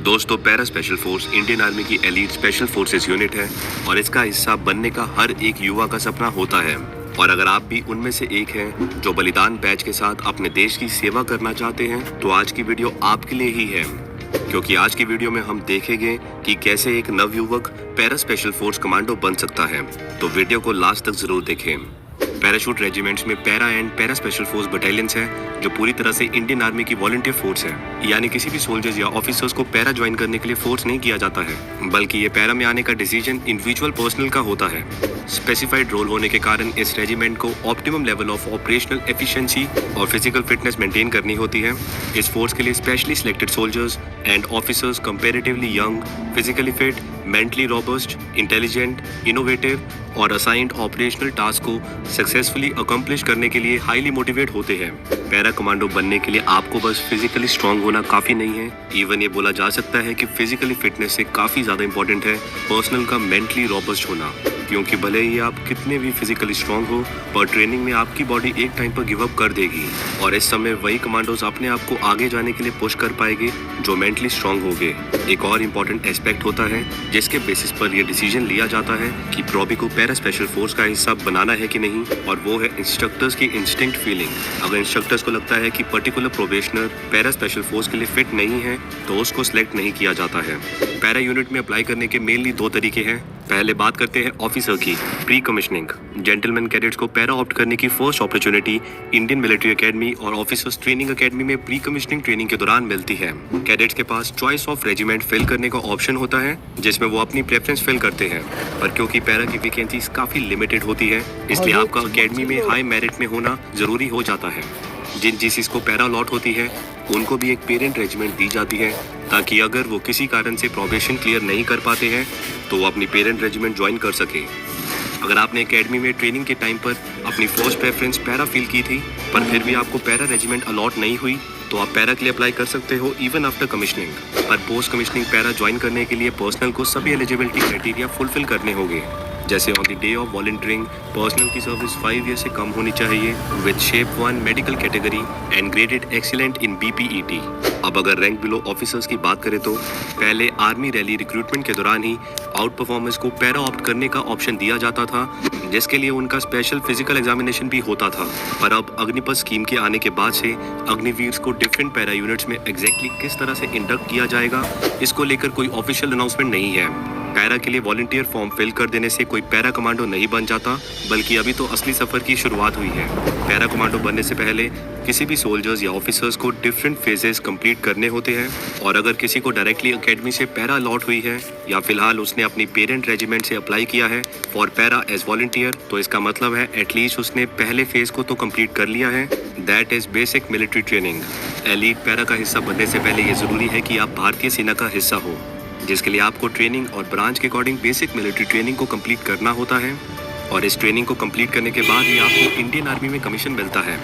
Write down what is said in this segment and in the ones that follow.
दोस्तों, para special force Indian army की elite special forces unit है और इसका हिस्सा बनने का हर एक युवा का सपना होता है। और अगर आप भी उनमें से एक हैं जो बलिदान बैच के साथ अपने देश की सेवा करना चाहते हैं, तो आज की वीडियो आपके लिए ही है। क्योंकि आज की वीडियो में हम देखेंगे कि कैसे एक नवयुवक पैरा स्पेशल फोर्स कमांडो बन सकता है। तो वीडियो को लास्ट तक जरूर देखें। पैराशूट रेजिमेंट्स में para and para special force battalions हैं जो पूरी तरह से इंडियन आर्मी की वॉलंटियर फोर्स है। यानी किसी भी सोल्जर्स या ऑफिसर्स को पैरा ज्वाइन करने के लिए फोर्स नहीं किया जाता है, बल्कि ये पैरा में आने का डिसीजन इंडिविजुअल पर्सनल का होता है। स्पेसिफाइड रोल होने के कारण इस रेजिमेंट को optimum level of operational efficiency और फिजिकल फिटनेस मेंटेन करनी होती है। इस फोर्स के लिए specially selected soldiers and officers comparatively young, physically fit, mentally robust, intelligent, innovative और असाइंड ऑपरेशनल टास्क को सक्सेसफुली अकम्प्लिश करने के लिए हाईली मोटिवेट होते हैं। पैरा कमांडो बनने के लिए आपको बस फिजिकली स्ट्रांग होना काफी नहीं है। इवन ये बोला जा सकता है कि फिजिकली फिटनेस से काफी ज्यादा इंपॉर्टेंट है पर्सनल का मेंटली रोबस्ट होना। क्योंकि भले ही आप कितने भी फिजिकली स्ट्रांग हो, पर ट्रेनिंग में आपकी बॉडी एक टाइम पर गिव अप कर देगी और इस समय वही कमांडोज अपने आप को आगे जाने के लिए पुश कर पाएंगे जो मेंटली स्ट्रांग होंगे। एक और इम्पोर्टेंट एस्पेक्ट होता है जिसके बेसिस पर यह डिसीजन लिया जाता है कि प्रॉबी को पैरा स्पेशल फोर्स का हिस्सा बनाना है कि नहीं, और वो है इंस्ट्रक्टर्स की इंस्टिंक्ट फीलिंग। अगर इंस्ट्रक्टर्स को लगता है कि particular probationer para special force के लिए फिट नहीं है, तो उसको सिलेक्ट नहीं किया जाता है। पैरा यूनिट में अप्लाई करने के मेनली दो तरीके हैं। पहले बात करते हैं ऑफिसर की, प्री कमिश्निंग। जेंटलमैन कैडेट्स को पैरा ऑप्ट करने की first opportunity Indian military academy और ऑफिसर्स ट्रेनिंग एकेडमी में प्री कमिश्निंग ट्रेनिंग के दौरान मिलती है। कैडेट्स के पास चॉइस ऑफ रेजिमेंट फिल करने का ऑप्शन होता है जिसमें वो अपनी प्रेफरेंस फिल करते हैं, पर क्योंकि पैरा की वैकेंसीज काफी लिमिटेड होती है, इसलिए आपका एकेडमी में हाई मेरिट में होना जरूरी हो जाता है। जिन जीसीस को पैरा अलॉट होती है उनको भी एक पेरेंट रेजिमेंट दी जाती है, ताकि अगर वो किसी कारण से प्रोबेशन क्लियर नहीं कर पाते हैं तो वो अपनी पेरेंट रेजिमेंट ज्वाइन कर सके। अगर आपने एकेडमी में ट्रेनिंग के टाइम पर अपनी फर्स्ट प्रेफरेंस पैरा फील की थी, पर फिर भी आपको पैरा रेजिमेंट अलॉट नहीं हुई, तो आप पैरा के लिए अप्लाई कर सकते हो इवन आफ्टर कमिश्निंग। पर पोस्ट कमिश्निंग पैरा ज्वाइन करने के लिए पर्सनल को सभी एलिजिबिलिटी क्राइटेरिया फुलफिल करने होंगे, जैसे on the day of volunteering personal की सर्विस 5 ईयर से कम होनी चाहिए with shape 1 medical category and graded excellent in BPET. अब अगर रैंक बिलो ऑफिसर्स की बात करें तो पहले आर्मी रैली रिक्रूटमेंट के दौरान ही आउट परफॉर्मेंस को पैरा ऑप्ट करने का ऑप्शन दिया जाता था, जिसके लिए उनका स्पेशल फिजिकल एग्जामिनेशन भी होता था। पर अब अग्निपथ स्कीम के आने के बाद से अग्निवीर्स को डिफरेंट पैरा यूनिट्स में एग्जैक्टली किस तरह से इंडक्ट किया जाएगा, इसको लेकर कोई ऑफिशियल अनाउंसमेंट नहीं है। पैरा के लिए वॉलंटियर फॉर्म फिल कर देने से कोई पैरा कमांडो नहीं बन जाता, बल्कि अभी तो असली सफर की शुरुआत हुई है। पैरा कमांडो बनने से पहले किसी भी सोल्जर्स या ऑफिसर्स को डिफरेंट फेजेस कंप्लीट करने होते हैं, और अगर किसी को डायरेक्टली एकेडमी से पैरा अलॉट हुई है या फिलहाल उसने अपनी पेरेंट रेजिमेंट से अप्लाई किया है फॉर पैरा एज वॉलंटियर, तो इसका मतलब है एटलीस्ट उसने पहले फेज को तो कंप्लीट कर लिया है, that is basic military training. Elite para का हिस्सा बनने से पहले ये जरूरी है कि आप भारतीय सेना का हिस्सा हो, जिसके लिए आपको ट्रेनिंग और ब्रांच के अकॉर्डिंग बेसिक मिलिट्री ट्रेनिंग को कंप्लीट करना होता है, और इस ट्रेनिंग को कंप्लीट करने के बाद ही आपको इंडियन आर्मी में कमीशन मिलता है।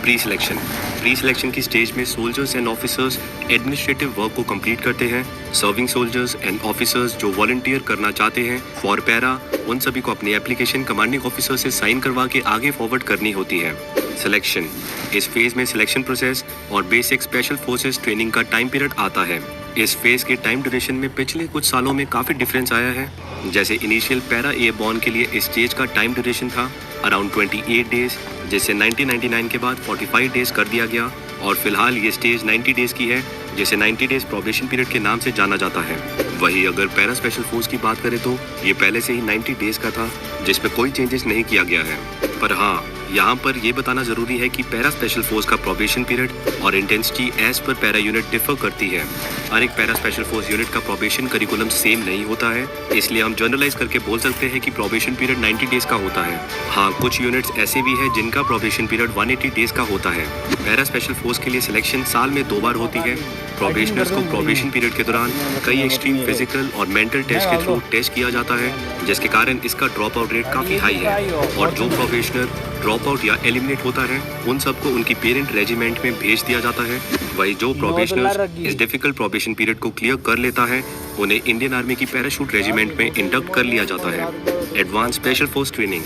प्री सिलेक्शन की स्टेज में soldiers and officers administrative work को कंप्लीट करते हैं। सर्विंग सोल्जर्स एंड ऑफिसर्स जो वॉलंटियर करना चाहते हैं फॉर पैरा, उन सभी को अपनी एप्लीकेशन कमांडिंग ऑफिसर से साइन करवा के आगे फॉरवर्ड करनी होती है। सिलेक्शन, इस फेज में सिलेक्शन प्रोसेस और बेसिक स्पेशल फोर्सेस ट्रेनिंग का टाइम पीरियड आता है। इस फेज के टाइम ड्यूरेशन में पिछले कुछ सालों में काफ़ी डिफरेंस आया है। जैसे इनिशियल पैरा एयरबॉर्न के लिए इस स्टेज का टाइम ड्यूरेशन था अराउंड 28 डेज, जिसे 1999 के बाद 45 डेज कर दिया गया, और फिलहाल ये स्टेज 90 डेज की है, जिसे 90 डेज प्रोबेशन पीरियड के नाम से जाना जाता है। वहीं अगर पैरा स्पेशल फोर्स की बात करें तो ये पहले से ही 90 डेज का था, जिसमें कोई चेंजेस नहीं किया गया है। पर हाँ, यहाँ पर यह बताना जरूरी है कि पैरा स्पेशल फोर्स का प्रोबेशन पीरियड और intensity as per para unit differ करती है। हर एक पैरा स्पेशल फोर्स यूनिट का प्रोबेशन करिकुलम सेम नहीं होता है, इसलिए हम जनरलाइज करके बोल सकते हैं कि प्रोबेशन पीरियड 90 डेज का होता है। हाँ, कुछ यूनिट्स ऐसे भी हैं जिनका प्रोबेशन पीरियड 180 डेज का होता है। पैरा स्पेशल फोर्स के लिए सिलेक्शन साल में 2 बार होती है। प्रोबेशनर्स को प्रोबेशन पीरियड के दौरान कई एक्सट्रीम फिजिकल और मेंटल टेस्ट के थ्रू टेस्ट किया जाता है, जिसके कारण इसका ड्रॉप आउट रेट काफ़ी हाई है, और जो प्रोबेशनर ड्रॉप आउट या एलिमिनेट होता है उन सबको उनकी पेरेंट रेजिमेंट में भेज दिया जाता है। वही जो प्रोबेशनर इस डिफिकल्ट प्रोबेशन पीरियड को क्लियर कर लेता है, उन्हें इंडियन आर्मी की पैराशूट रेजिमेंट में इंडक्ट कर लिया जाता है। एडवांस स्पेशल फोर्स ट्रेनिंग,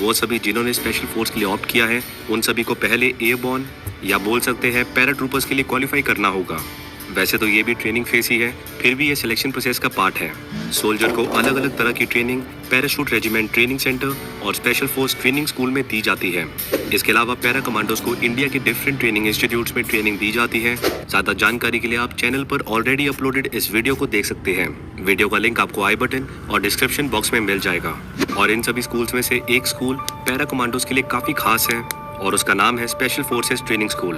वो सभी जिन्होंने स्पेशल फोर्स के लिए ऑप्ट किया है उन सभी को पहले एयरबॉर्न या बोल सकते हैं पैराट्रूपर्स के लिए क्वालिफाई करना होगा। वैसे तो ये भी ट्रेनिंग फेस ही है, फिर भी ये सिलेक्शन प्रोसेस का पार्ट है। सोल्जर को अलग अलग तरह की training parachute regiment training centre और स्पेशल फोर्स ट्रेनिंग स्कूल में दी जाती है। इसके अलावा पैरा कमांडोज को इंडिया के डिफरेंट ट्रेनिंग इंस्टीट्यूट्स में ट्रेनिंग दी जाती है। ज्यादा जानकारी के लिए आप चैनल पर ऑलरेडी अपलोडेड इस वीडियो को देख सकते हैं। वीडियो का लिंक आपको आई बटन और डिस्क्रिप्शन बॉक्स में मिल जाएगा। और इन सभी स्कूल्स में से एक स्कूल पैरा कमांडोज के लिए काफी खास है और उसका नाम है special forces training school.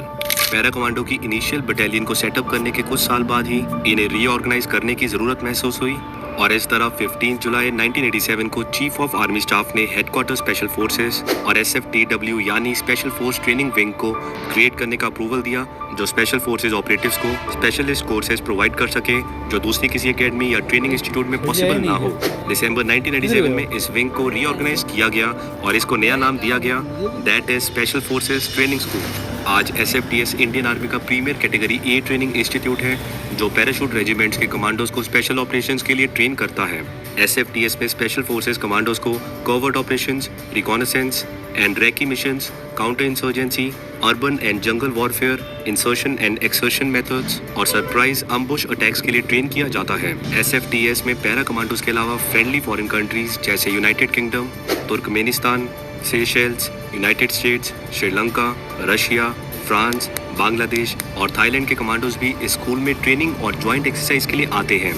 Para commando की इनिशियल बटालियन को सेटअप करने के कुछ साल बाद ही इन्हें रीऑर्गेनाइज करने की जरूरत महसूस हुई और इस तरह 15 जुलाई 1987 को चीफ ऑफ आर्मी स्टाफ ने हेडक्वार्टर स्पेशल फोर्सेस और SFTW यानी स्पेशल फोर्स ट्रेनिंग विंग को क्रिएट करने का अप्रूवल दिया, जो स्पेशल फोर्सेस ऑपरेटिव्स को स्पेशलिस्ट कोर्सेज प्रोवाइड कर सके जो दूसरी किसी एकेडमी या ट्रेनिंग इंस्टीट्यूट में पॉसिबल ना हो। दिसंबर 1987 में इस विंग को रीऑर्गेनाइज किया गया और इसको नया नाम दिया गया, that is special forces training school. आज SFTS इंडियन आर्मी का premier category A training institute है जो पैराशूट रेजिमेंट्स के कमांडोज को स्पेशल ऑपरेशंस के लिए ट्रेन करता है। SFTS में स्पेशल फोर्सेस कमांडोज को covert operations, reconnaissance and recce missions, counter insurgency, urban and jungle warfare, insertion and exertion methods और सरप्राइज अम्बुश अटैक्स के लिए ट्रेन किया जाता है। SFTS में पैरा कमांडोज के अलावा फ्रेंडली फॉरेन कंट्रीज जैसे United kingdom, Turkmenistan, Seychelles, United states, Sri Lanka, Russia, France, Bangladesh और थाईलैंड के कमांडोज भी इस स्कूल में ट्रेनिंग और ज्वाइंट एक्सरसाइज के लिए आते हैं।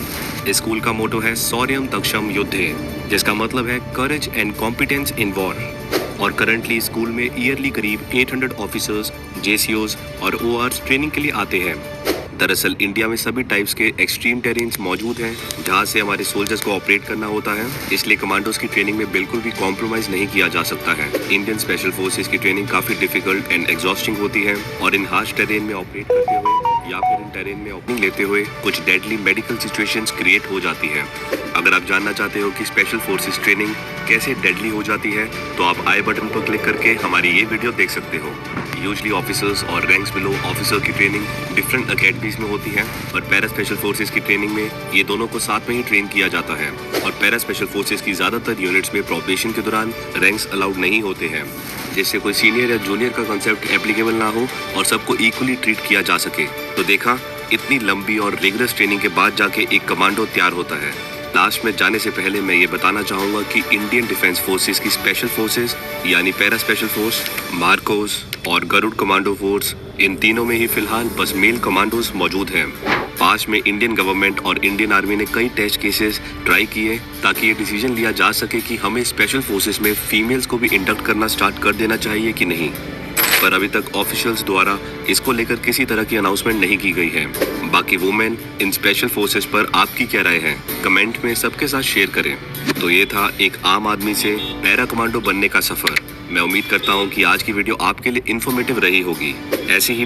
इस स्कूल का मोटो है शौर्यम दक्षम युद्धे, जिसका मतलब है courage and competence in war. और करंटली स्कूल में ईयरली करीब 800 ऑफिसर्स, JCOs और ORs ट्रेनिंग के लिए आते हैं। दरअसल इंडिया में सभी टाइप्स के एक्सट्रीम टेरेन्स मौजूद हैं जहां से हमारे सोल्जर्स को ऑपरेट करना होता है, इसलिए कमांडोज की ट्रेनिंग में बिल्कुल भी कॉम्प्रोमाइज नहीं किया जा सकता है। इंडियन स्पेशल फोर्सेस की ट्रेनिंग काफी डिफिकल्ट एंड एग्जॉस्टिंग होती है और इन हार्श टेरेन में ऑपरेट करते हुए या फिर इन टेरेन में ओपनिंग लेते हुए कुछ डेडली मेडिकल सिचुएशंस क्रिएट हो जाती है। अगर आप जानना चाहते हो कि स्पेशल फोर्सेस ट्रेनिंग कैसे डेडली हो जाती है तो आप आई बटन पर क्लिक करके हमारी ये वीडियो देख सकते हो। यूजली ऑफिसर्स और रैंक्स बिलो ऑफिसर की ट्रेनिंग डिफरेंट अकेडमीज में होती है, पर पैरा स्पेशल फोर्सेस की ट्रेनिंग में ये दोनों को साथ में ही ट्रेन किया जाता है। और पैरा स्पेशल फोर्सेस की ज्यादातर यूनिट्स में प्रोबेशन के दौरान रैंक्स अलाउड नहीं होते हैं, जिससे कोई सीनियर या जूनियर का कंसेप्ट एप्लीकेबल ना हो और सबको इक्वली ट्रीट किया जा सके। तो देखा, इतनी लंबी और रिगरस ट्रेनिंग के बाद जाके एक कमांडो तैयार होता है। लास्ट में जाने से पहले मैं ये बताना चाहूँगा कि इंडियन डिफेंस फोर्सेस की स्पेशल फोर्सेस यानी पैरा स्पेशल फोर्स, मार्कोस और गरुड़ कमांडो फोर्स, इन तीनों में ही फिलहाल बस मेल कमांडोज मौजूद हैं। पास्ट में इंडियन गवर्नमेंट और इंडियन आर्मी ने कई टेस्ट केसेस ट्राई किए ताकि ये डिसीजन लिया जा सके कि हमें स्पेशल फोर्सेस में फीमेल्स को भी इंडक्ट करना स्टार्ट कर देना चाहिए कि नहीं, पर अभी तक ऑफिशियल्स द्वारा इसको लेकर किसी तरह की अनाउंसमेंट नहीं की गई है। बाकी वुमेन इन स्पेशल फोर्सेस पर आपकी क्या राय है, कमेंट में सबके साथ शेयर करें। तो ये था एक आम आदमी से पैरा कमांडो बनने का सफर। मैं उम्मीद करता हूँ कि आज की वीडियो आपके लिए इन्फॉर्मेटिव रही होगी। ऐसी ही